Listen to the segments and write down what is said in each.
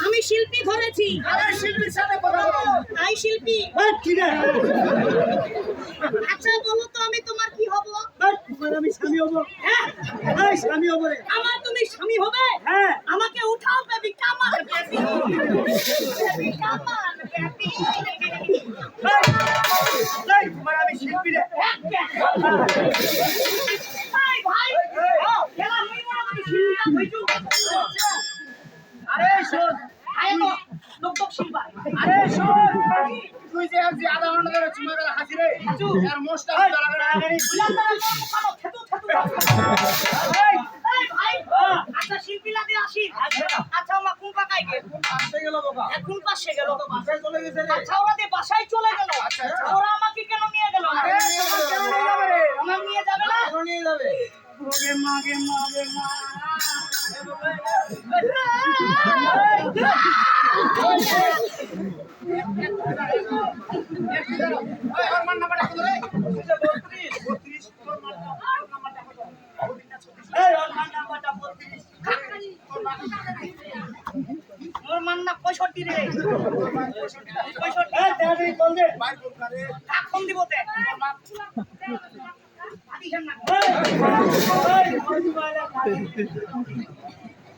আমি শিল্পী ধরেছি। শিল্পীর সাথে কথা বলো। তাই শিল্পী। আচ্ছা বলো তো আমি তোমার কি হব? আমি স্বামী হবো। হ্যাঁ স্বামী হবো রে। আমার তুমি স্বামী হবে? হ্যাঁ। আমাকে উঠাও বেবি, কামান বেবি, বেবি কামান বেবি। আমি শিল্পী রে। ভাই ভাই খেলা হই না, আমি শিল্পী হইছু। আরে শোন, আয় তো লোক শিল্পা। আরে শোন, তুই যে আজ আধা ঘন্টা ধরে চুমা করে হাসি রে। আর মোস্টা দাঁড়াবে না। এই ভাই আচ্ছা শিল্পী লাগে আসি। আচ্ছা আমার কোন পাকাই গে? আসতে গেল বাবা। এখন পাশে গেল তো বাসায় চলে গেছে রে। আচ্ছা ওরা যে বাসায় চলে গেল, ওরা আমাকে কেন নিয়ে গেল না? আরে তোমার কেন নিয়ে যাবে রে? আমার নিয়ে যাবে না? কেন নিয়ে যাবে? ওরে মা গে মা গে মা। ওর মান নাম্বারটা কত রে? 32 তোর মান নাম্বারটা কত? এই ওর মান নাম্বারটা 32। মোর মান না 65 রে। 65 এই তাড়াতাড়ি বল দে। বাইর কর রে। কাখন দিব তে? আদি জানা।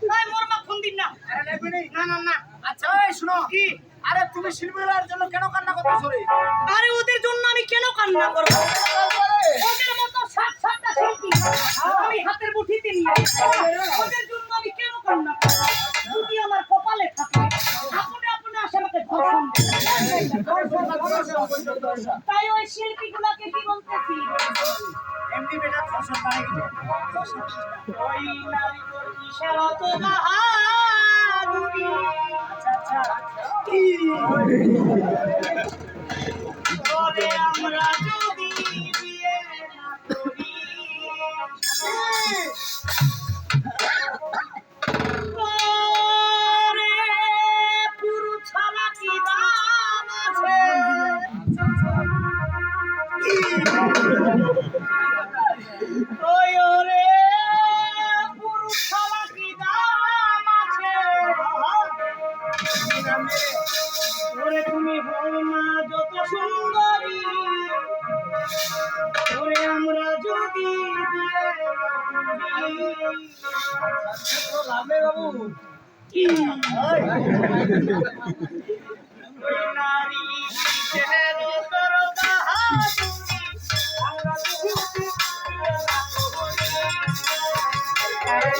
ভাই মোর মা ফোন দিন না। আরে লাগবে নেই। না না না। আচ্ছা এই শুনো কি? আরে তুমি শিল্পীদের জন্য কেন কান্না করতেছো রে? আরে ওদের জন্য আমি কেন কান্না করব? ওদের মতো 60টা শিল্পী আমি হাতের মুঠিতে নিয়ে ওদের জন্য আমি কেন কান্না করব? যদি আমার কপালে থাকে আপনি আপনি আসে আমাকে ধর্ষণ দেন। তাই ওই শিল্পীগুলোকে কি বলতেছি? এমনি বেটা ধর্ষণ মানে কি? ওই নারী কিসের অত বাহাদুরি? আচ্ছা কি ওরে আমরা যদি বিয়ে না করি, ওরে পুরুষ ছাড়া কি দাম আছে? ওই ওরে পুরুষ ছাড়া কি দাম আছে? ওরে তুমি হও না যত সুন্দরী, ওরে আমরা যদি বিয়ে লাভে বাবু কি ওই নারী কিসের তোর বাহাদুরি? আমরা যদি বিয়ে না করি, ওই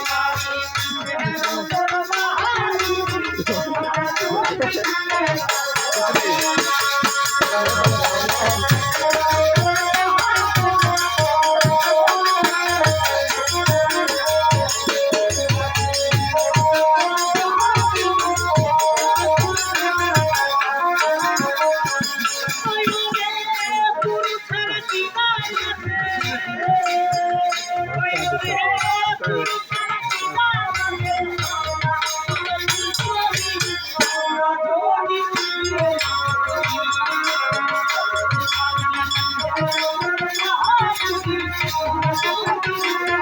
নারী কিসের তোর বাহাদুরি? আমরা যদি বিয়ে না